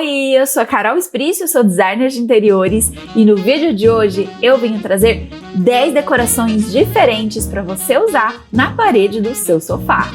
Oi, eu sou a Carol Esprício, sou designer de interiores e no vídeo de hoje eu vim trazer 10 decorações diferentes para você usar na parede do seu sofá.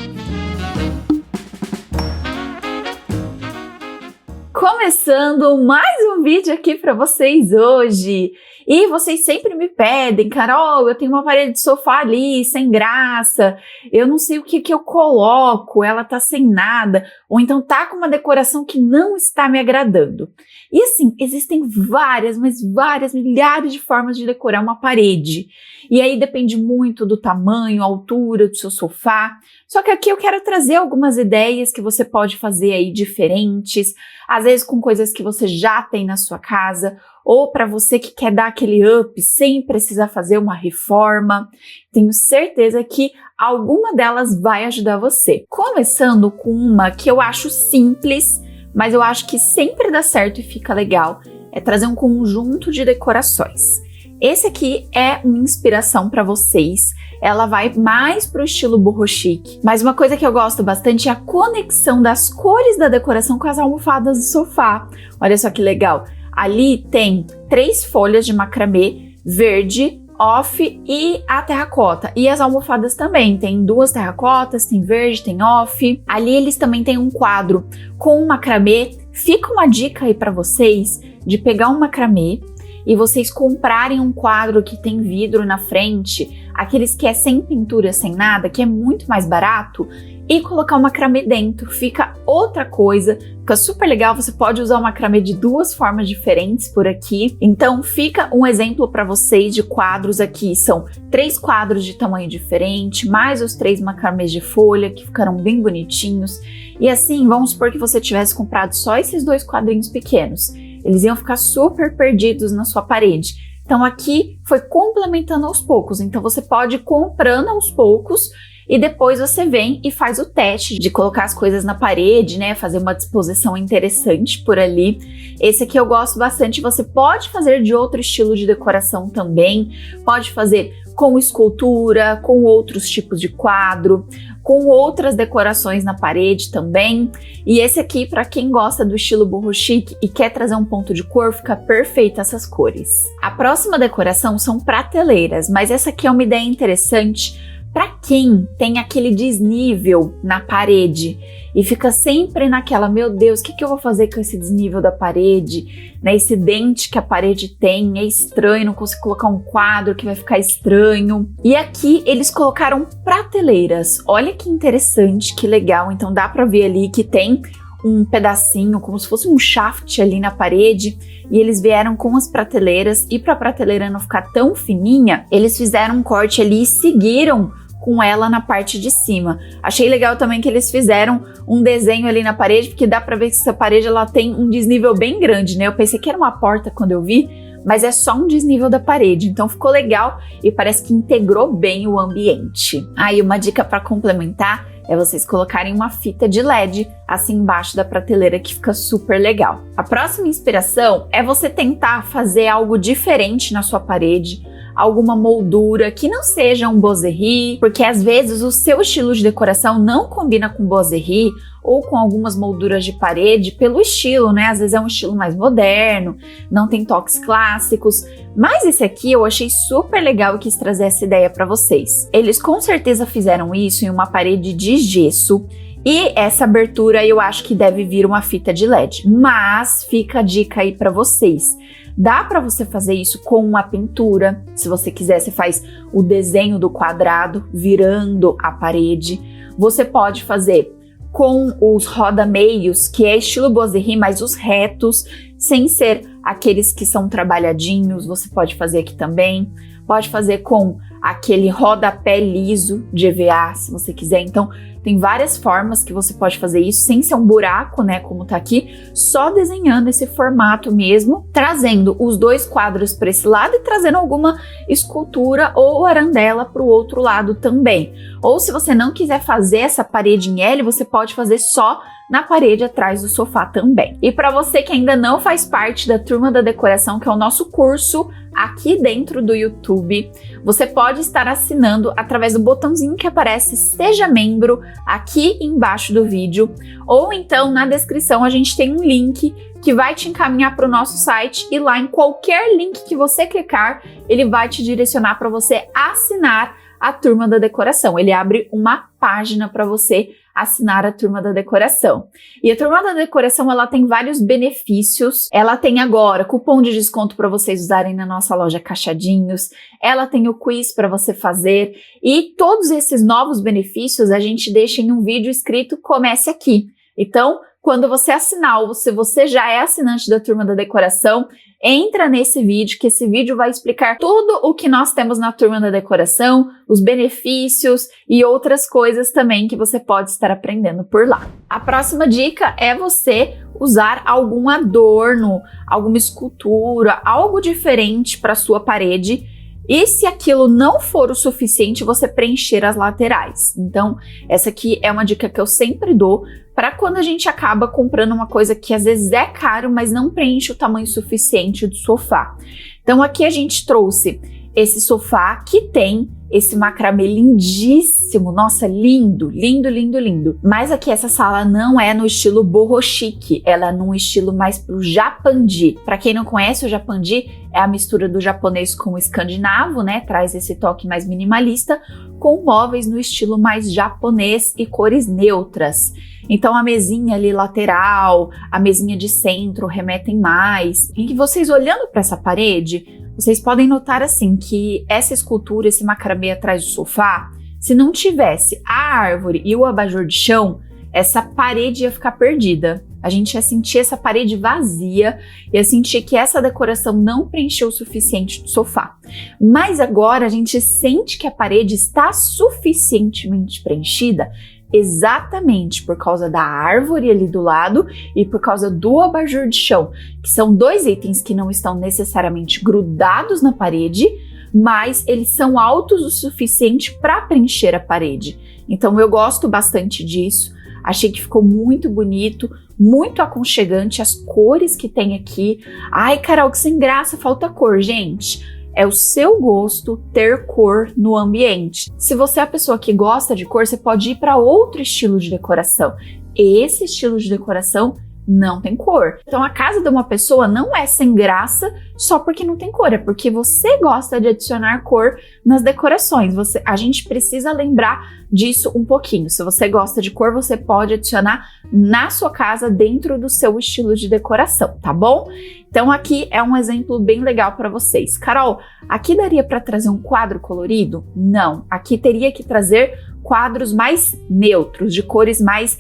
Começando mais um vídeo aqui para vocês hoje. E vocês sempre me pedem, Carol, eu tenho uma parede de sofá ali, sem graça, eu não sei o que eu coloco, ela tá sem nada, ou então tá com uma decoração que não está me agradando. E assim, existem várias, mas várias, milhares de formas de decorar uma parede. E aí depende muito do tamanho, altura do seu sofá. Só que aqui eu quero trazer algumas ideias que você pode fazer aí diferentes, às vezes com coisas que você já tem na sua casa, ou para você que quer dar aquele up sem precisar fazer uma reforma. Tenho certeza que alguma delas vai ajudar você. Começando com uma que eu acho simples, mas eu acho que sempre dá certo e fica legal, é trazer um conjunto de decorações. Esse aqui é uma inspiração para vocês, ela vai mais pro estilo boho chic, mas uma coisa que eu gosto bastante é a conexão das cores da decoração com as almofadas do sofá. Olha só que legal, ali tem 3 folhas de macramê, verde, off e a terracota. E as almofadas também, tem 2 terracotas, tem verde, tem off. Ali eles também têm um quadro com macramê. Fica uma dica aí para vocês de pegar um macramê e vocês comprarem um quadro que tem vidro na frente, aqueles que é sem pintura, sem nada, que é muito mais barato, e colocar o macramê dentro, fica outra coisa, fica super legal, você pode usar o macramê de 2 formas diferentes por aqui. Então fica um exemplo para vocês de quadros aqui, são 3 quadros de tamanho diferente, mais os 3 macramês de folha, que ficaram bem bonitinhos. E assim, vamos supor que você tivesse comprado só esses 2 quadrinhos pequenos, eles iam ficar super perdidos na sua parede. Então aqui foi complementando aos poucos, então você pode ir comprando aos poucos e depois você vem e faz o teste de colocar as coisas na parede, né? Fazer uma disposição interessante por ali. Esse aqui eu gosto bastante, você pode fazer de outro estilo de decoração também, pode fazer com escultura, com outros tipos de quadro, com outras decorações na parede também. E esse aqui, para quem gosta do estilo boho chic e quer trazer um ponto de cor, fica perfeito essas cores. A próxima decoração são prateleiras, mas essa aqui é uma ideia interessante para quem tem aquele desnível na parede e fica sempre naquela, meu Deus, o que eu vou fazer com esse desnível da parede, né? Esse dente que a parede tem, é estranho, não consigo colocar um quadro que vai ficar estranho. E aqui eles colocaram prateleiras, olha que interessante, que legal, então dá para ver ali que tem um pedacinho, como se fosse um shaft ali na parede, e eles vieram com as prateleiras, e para a prateleira não ficar tão fininha, eles fizeram um corte ali e seguiram com ela na parte de cima. Achei legal também que eles fizeram um desenho ali na parede, porque dá pra ver que essa parede ela tem um desnível bem grande, né? Eu pensei que era uma porta quando eu vi, mas é só um desnível da parede, então ficou legal e parece que integrou bem o ambiente. Aí uma dica para complementar é vocês colocarem uma fita de LED assim embaixo da prateleira, que fica super legal. A próxima inspiração é você tentar fazer algo diferente na sua parede, alguma moldura que não seja um boiserie, porque às vezes o seu estilo de decoração não combina com boiserie ou com algumas molduras de parede pelo estilo, né? Às vezes é um estilo mais moderno, não tem toques clássicos, mas esse aqui eu achei super legal e quis trazer essa ideia para vocês. Eles com certeza fizeram isso em uma parede de gesso, e essa abertura eu acho que deve vir uma fita de LED, mas fica a dica aí para vocês. Dá para você fazer isso com uma pintura, se você quiser você faz o desenho do quadrado virando a parede. Você pode fazer com os roda-meios, que é estilo boiserie, mas os retos, sem ser aqueles que são trabalhadinhos, você pode fazer aqui também. Pode fazer com aquele rodapé liso de EVA, se você quiser. Então, tem várias formas que você pode fazer isso, sem ser um buraco, né, como tá aqui, só desenhando esse formato mesmo, trazendo os 2 quadros para esse lado e trazendo alguma escultura ou arandela para o outro lado também. Ou se você não quiser fazer essa parede em L, você pode fazer só na parede atrás do sofá também. E para você que ainda não faz parte da Turma da Decoração, que é o nosso curso aqui dentro do YouTube, você pode estar assinando através do botãozinho que aparece Seja Membro aqui embaixo do vídeo, ou então na descrição a gente tem um link que vai te encaminhar para o nosso site, e lá em qualquer link que você clicar, ele vai te direcionar para você assinar a Turma da Decoração. Ele abre uma página para você assinar a Turma da Decoração. E a Turma da Decoração, ela tem vários benefícios. Ela tem agora cupom de desconto para vocês usarem na nossa loja Cachadinhos. Ela tem o quiz para você fazer. E todos esses novos benefícios a gente deixa em um vídeo escrito Comece Aqui. Então, quando você assinar, ou se você já é assinante da Turma da Decoração, entra nesse vídeo, que esse vídeo vai explicar tudo o que nós temos na Turma da Decoração, os benefícios e outras coisas também que você pode estar aprendendo por lá. A próxima dica é você usar algum adorno, alguma escultura, algo diferente para sua parede. E se aquilo não for o suficiente, você preencher as laterais. Então, essa aqui é uma dica que eu sempre dou para quando a gente acaba comprando uma coisa que às vezes é caro, mas não preenche o tamanho suficiente do sofá. Então, aqui a gente trouxe esse sofá que tem esse macramê lindíssimo, nossa, lindo, lindo, lindo, lindo. Mas aqui essa sala não é no estilo boho chique, ela é num estilo mais pro japandi. Para quem não conhece, o japandi é a mistura do japonês com o escandinavo, né? Traz esse toque mais minimalista, com móveis no estilo mais japonês e cores neutras. Então a mesinha ali lateral, a mesinha de centro remetem mais. E vocês olhando para essa parede, vocês podem notar assim que essa escultura, esse macramê atrás do sofá, se não tivesse a árvore e o abajur de chão, essa parede ia ficar perdida. A gente ia sentir essa parede vazia, ia sentir que essa decoração não preencheu o suficiente do sofá. Mas agora a gente sente que a parede está suficientemente preenchida, exatamente por causa da árvore ali do lado e por causa do abajur de chão, que são dois itens que não estão necessariamente grudados na parede, mas eles são altos o suficiente para preencher a parede. Então eu gosto bastante disso, achei que ficou muito bonito, muito aconchegante, as cores que tem aqui. Ai, Carol, que sem graça, falta cor, gente. É o seu gosto ter cor no ambiente. Se você é a pessoa que gosta de cor, você pode ir para outro estilo de decoração. Esse estilo de decoração não tem cor. Então a casa de uma pessoa não é sem graça só porque não tem cor, é porque você gosta de adicionar cor nas decorações. A gente precisa lembrar disso um pouquinho. Se você gosta de cor, você pode adicionar na sua casa dentro do seu estilo de decoração, tá bom? Então aqui é um exemplo bem legal para vocês. Carol, aqui daria para trazer um quadro colorido? Não, aqui teria que trazer quadros mais neutros, de cores mais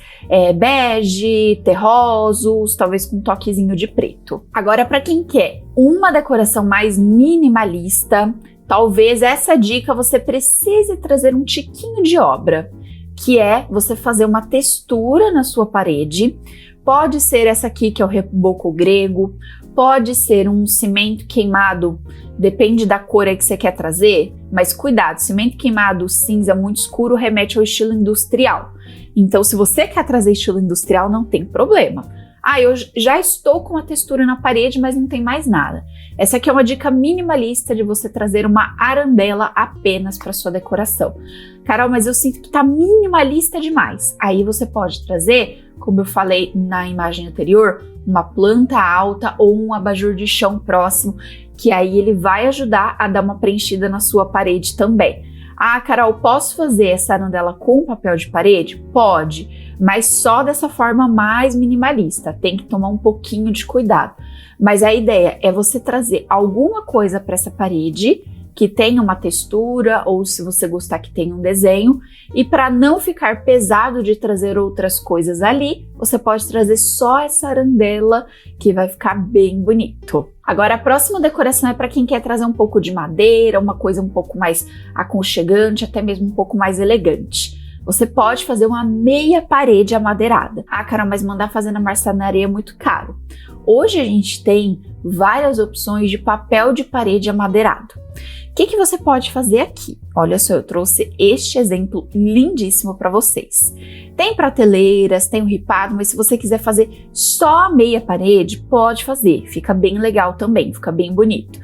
bege, terrosos, talvez com um toquezinho de preto. Agora, para quem quer uma decoração mais minimalista, talvez essa dica você precise trazer um tiquinho de obra, que é você fazer uma textura na sua parede. Pode ser essa aqui, que é o reboco grego, pode ser um cimento queimado, depende da cor aí que você quer trazer, mas cuidado, cimento queimado cinza muito escuro remete ao estilo industrial. Então, se você quer trazer estilo industrial, não tem problema. Ah, eu já estou com a textura na parede, mas não tem mais nada. Essa aqui é uma dica minimalista de você trazer uma arandela apenas para sua decoração. Carol, mas eu sinto que tá minimalista demais. Aí você pode trazer, como eu falei na imagem anterior, uma planta alta ou um abajur de chão próximo, que aí ele vai ajudar a dar uma preenchida na sua parede também. Ah, Carol, posso fazer essa arandela com papel de parede? Pode, mas só dessa forma mais minimalista. Tem que tomar um pouquinho de cuidado. Mas a ideia é você trazer alguma coisa para essa parede que tenha uma textura, ou se você gostar que tenha um desenho, e para não ficar pesado de trazer outras coisas ali, você pode trazer só essa arandela, que vai ficar bem bonito. Agora a próxima decoração é para quem quer trazer um pouco de madeira, uma coisa um pouco mais aconchegante, até mesmo um pouco mais elegante. Você pode fazer uma meia parede amadeirada. Ah, Carol, mas mandar fazer na marcenaria é muito caro. Hoje a gente tem várias opções de papel de parede amadeirado, que você pode fazer aqui? Olha só, eu trouxe este exemplo lindíssimo para vocês. Tem prateleiras, tem o ripado, mas se você quiser fazer só a meia parede, pode fazer. Fica bem legal também, fica bem bonito.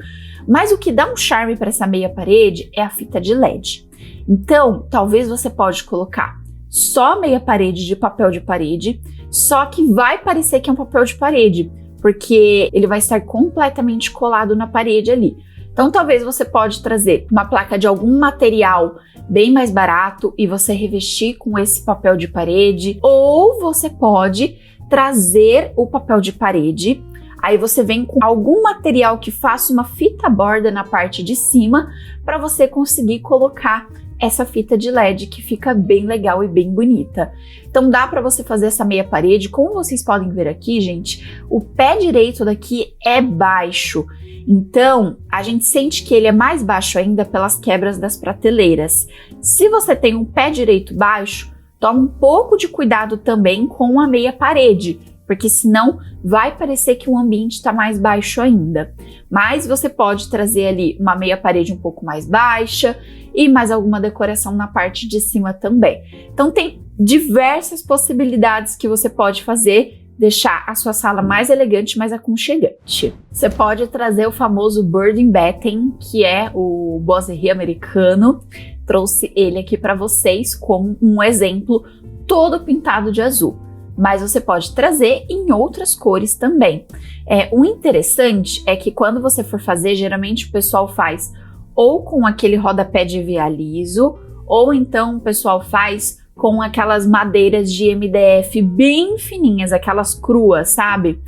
Mas o que dá um charme para essa meia parede é a fita de LED. Então, talvez você pode colocar só meia parede de papel de parede, só que vai parecer que é um papel de parede, porque ele vai estar completamente colado na parede ali. Então, talvez você pode trazer uma placa de algum material bem mais barato e você revestir com esse papel de parede, ou você pode trazer o papel de parede, aí você vem com algum material que faça uma fita borda na parte de cima para você conseguir colocar essa fita de LED que fica bem legal e bem bonita. Então dá para você fazer essa meia parede. Como vocês podem ver aqui, gente, o pé direito daqui é baixo. Então a gente sente que ele é mais baixo ainda pelas quebras das prateleiras. Se você tem um pé direito baixo, toma um pouco de cuidado também com a meia parede, porque senão vai parecer que o ambiente está mais baixo ainda. Mas você pode trazer ali uma meia parede um pouco mais baixa e mais alguma decoração na parte de cima também. Então tem diversas possibilidades que você pode fazer, deixar a sua sala mais elegante, mais aconchegante. Você pode trazer o famoso Burden Batten, que é o Boiserie americano. Trouxe ele aqui para vocês como um exemplo, todo pintado de azul. Mas você pode trazer em outras cores também. O interessante é que quando você for fazer, geralmente o pessoal faz ou com aquele rodapé de EVA liso, ou então o pessoal faz com aquelas madeiras de MDF bem fininhas, aquelas cruas, sabe?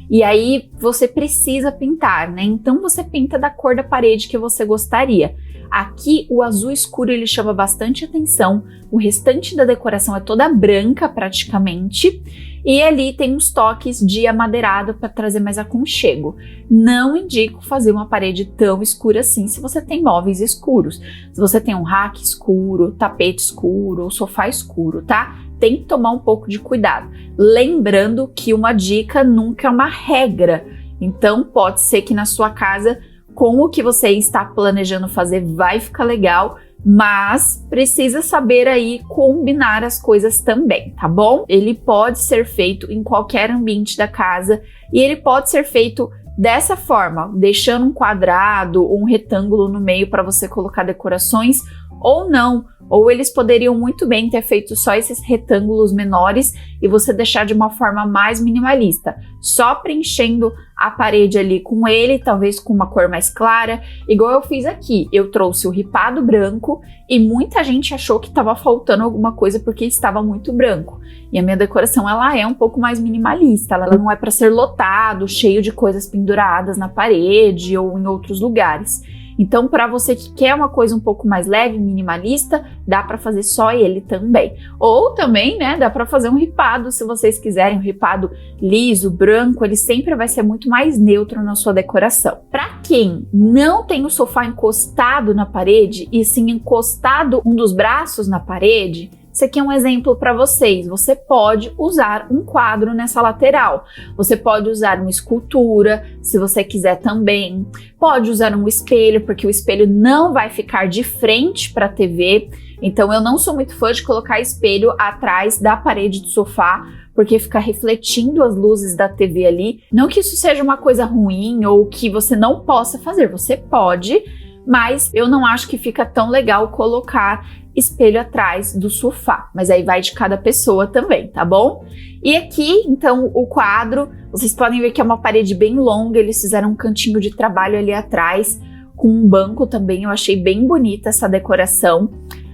E aí você precisa pintar, né? Então você pinta da cor da parede que você gostaria. Aqui o azul escuro ele chama bastante atenção, o restante da decoração é toda branca praticamente, e ali tem uns toques de amadeirado para trazer mais aconchego. Não indico fazer uma parede tão escura assim se você tem móveis escuros. Se você tem um rack escuro, tapete escuro ou sofá escuro, tá? Tem que tomar um pouco de cuidado. Lembrando que uma dica nunca é uma regra, então pode ser que na sua casa com o que você está planejando fazer vai ficar legal, mas precisa saber aí combinar as coisas também, tá bom? Ele pode ser feito em qualquer ambiente da casa e ele pode ser feito dessa forma, deixando um quadrado ou um retângulo no meio para você colocar decorações ou não. Ou eles poderiam muito bem ter feito só esses retângulos menores e você deixar de uma forma mais minimalista, só preenchendo a parede ali com ele, talvez com uma cor mais clara, igual eu fiz aqui. Eu trouxe o ripado branco e muita gente achou que estava faltando alguma coisa porque estava muito branco. E a minha decoração ela é um pouco mais minimalista, ela não é para ser lotado, cheio de coisas penduradas na parede ou em outros lugares. Então, para você que quer uma coisa um pouco mais leve, minimalista, dá para fazer só ele também. Ou também, né, dá para fazer um ripado, se vocês quiserem, um ripado liso, branco, ele sempre vai ser muito mais neutro na sua decoração. Para quem não tem o sofá encostado na parede, e sim encostado um dos braços na parede, esse aqui é um exemplo para vocês. Você pode usar um quadro nessa lateral. Você pode usar uma escultura, se você quiser também. Pode usar um espelho, porque o espelho não vai ficar de frente para a TV. Então eu não sou muito fã de colocar espelho atrás da parede do sofá, porque fica refletindo as luzes da TV ali. Não que isso seja uma coisa ruim ou que você não possa fazer. Você pode, mas eu não acho que fica tão legal colocar espelho atrás do sofá, mas aí vai de cada pessoa também, tá bom? E aqui, então, o quadro, vocês podem ver que é uma parede bem longa, eles fizeram um cantinho de trabalho ali atrás, com um banco também, eu achei bem bonita essa decoração,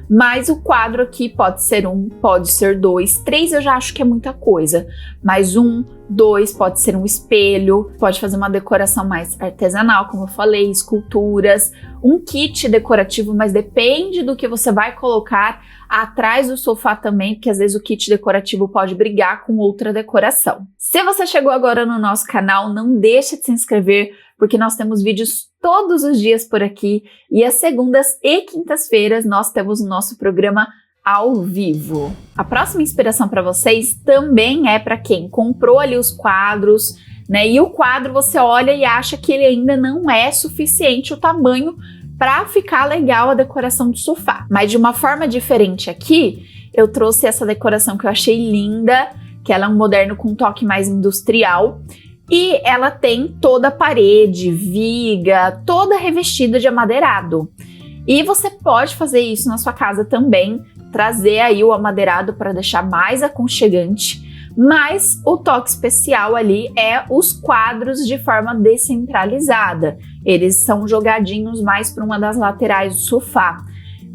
mas o quadro aqui pode ser um, pode ser dois, três eu já acho que é muita coisa, mas um, dois pode ser um espelho, pode fazer uma decoração mais artesanal, como eu falei, esculturas, um kit decorativo, mas depende do que você vai colocar atrás do sofá também, porque às vezes o kit decorativo pode brigar com outra decoração. Se você chegou agora no nosso canal, não deixa de se inscrever, porque nós temos vídeos todos os dias por aqui e às segundas e quintas-feiras nós temos o nosso programa ao vivo. A próxima inspiração para vocês também é para quem comprou ali os quadros, né? E o quadro você olha e acha que ele ainda não é suficiente o tamanho para ficar legal a decoração do sofá. Mas de uma forma diferente aqui, eu trouxe essa decoração que eu achei linda, que ela é um moderno com um toque mais industrial. E ela tem toda a parede, viga, toda revestida de amadeirado. E você pode fazer isso na sua casa também, trazer aí o amadeirado para deixar mais aconchegante. Mas o toque especial ali é os quadros de forma descentralizada. Eles são jogadinhos mais para uma das laterais do sofá.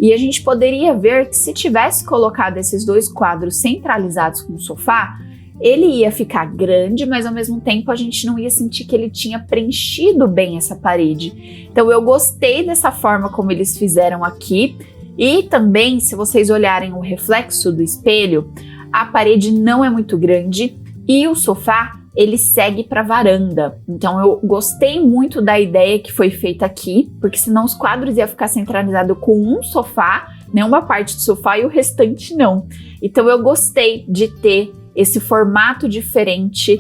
E a gente poderia ver que se tivesse colocado esses dois quadros centralizados com o sofá, ele ia ficar grande, mas ao mesmo tempo a gente não ia sentir que ele tinha preenchido bem essa parede. Então eu gostei dessa forma como eles fizeram aqui. E também, se vocês olharem o reflexo do espelho, a parede não é muito grande e o sofá ele segue para a varanda. Então eu gostei muito da ideia que foi feita aqui, porque senão os quadros iam ficar centralizados com um sofá, né, uma parte do sofá e o restante não. Então eu gostei de ter esse formato diferente.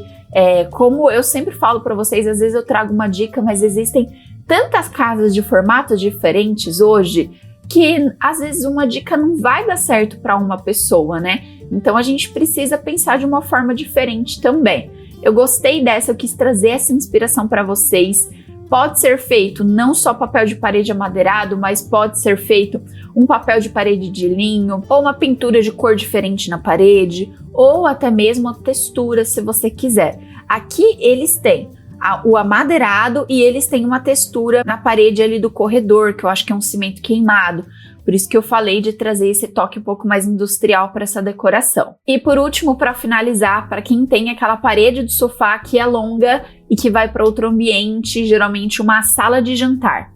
Como eu sempre falo para vocês, às vezes eu trago uma dica, mas existem tantas casas de formatos diferentes hoje que às vezes uma dica não vai dar certo para uma pessoa, né? Então a gente precisa pensar de uma forma diferente também. Eu gostei dessa, eu quis trazer essa inspiração para vocês. Pode ser feito não só papel de parede amadeirado, mas pode ser feito um papel de parede de linho, ou uma pintura de cor diferente na parede, ou até mesmo a textura, se você quiser. Aqui eles têm o amadeirado e eles têm uma textura na parede ali do corredor, que eu acho que é um cimento queimado. Por isso que eu falei de trazer esse toque um pouco mais industrial para essa decoração. E por último, para finalizar, para quem tem aquela parede do sofá que é longa e que vai para outro ambiente, geralmente uma sala de jantar,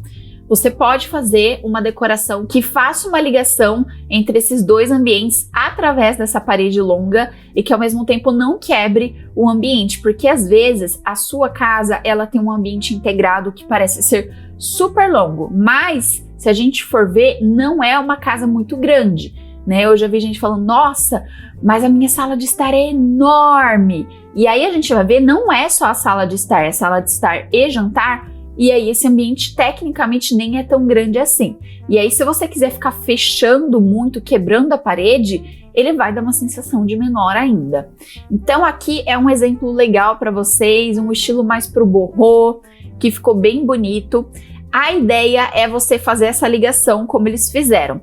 você pode fazer uma decoração que faça uma ligação entre esses dois ambientes através dessa parede longa e que ao mesmo tempo não quebre o ambiente, porque às vezes a sua casa ela tem um ambiente integrado que parece ser super longo, mas se a gente for ver, não é uma casa muito grande, né? Eu já vi gente falando, nossa, mas a minha sala de estar é enorme. E aí a gente vai ver, não é só a sala de estar, é a sala de estar e jantar. E aí esse ambiente tecnicamente nem é tão grande assim. E aí se você quiser ficar fechando muito, quebrando a parede, ele vai dar uma sensação de menor ainda. Então aqui é um exemplo legal para vocês, um estilo mais pro boho, que ficou bem bonito. A ideia é você fazer essa ligação como eles fizeram.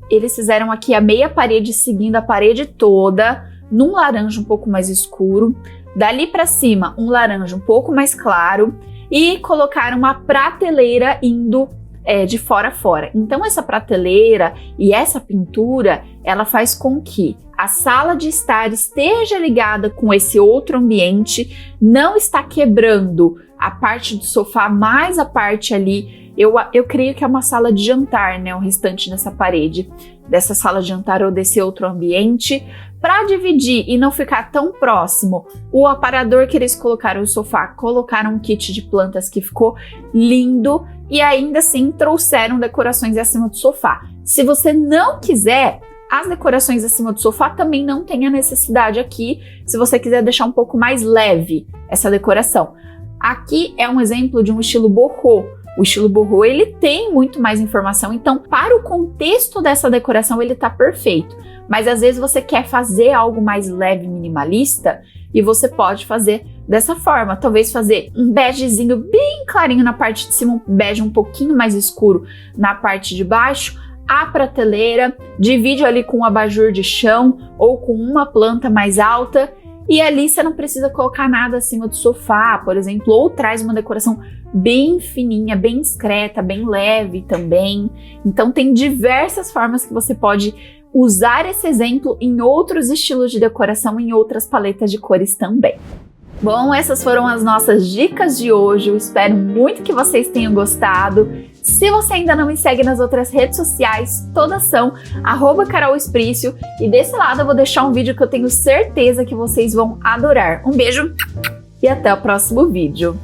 Eles fizeram aqui a meia parede seguindo a parede toda, num laranja um pouco mais escuro. Dali para cima, um laranja um pouco mais claro. E colocaram uma prateleira indo de fora a fora. Então essa prateleira e essa pintura, ela faz com que a sala de estar esteja ligada com esse outro ambiente, não está quebrando a parte do sofá, mais a parte ali, eu creio que é uma sala de jantar, né, o restante dessa parede, dessa sala de jantar ou desse outro ambiente, para dividir e não ficar tão próximo. O aparador que eles colocaram no sofá, colocaram um kit de plantas que ficou lindo e ainda assim trouxeram decorações acima do sofá. Se você não quiser, as decorações acima do sofá também não tem a necessidade aqui, se você quiser deixar um pouco mais leve essa decoração. Aqui é um exemplo de um estilo boho. O estilo boho, ele tem muito mais informação, então para o contexto dessa decoração ele tá perfeito. Mas às vezes você quer fazer algo mais leve, minimalista, e você pode fazer dessa forma. Talvez fazer um begezinho bem clarinho na parte de cima, um bege um pouquinho mais escuro na parte de baixo, a prateleira, divide ali com um abajur de chão ou com uma planta mais alta, e ali você não precisa colocar nada acima do sofá, por exemplo, ou traz uma decoração bem fininha, bem discreta, bem leve também. Então tem diversas formas que você pode usar esse exemplo em outros estilos de decoração, em outras paletas de cores também. Bom, essas foram as nossas dicas de hoje, eu espero muito que vocês tenham gostado. Se você ainda não me segue nas outras redes sociais, todas são @carolesprício, e desse lado eu vou deixar um vídeo que eu tenho certeza que vocês vão adorar. Um beijo e até o próximo vídeo.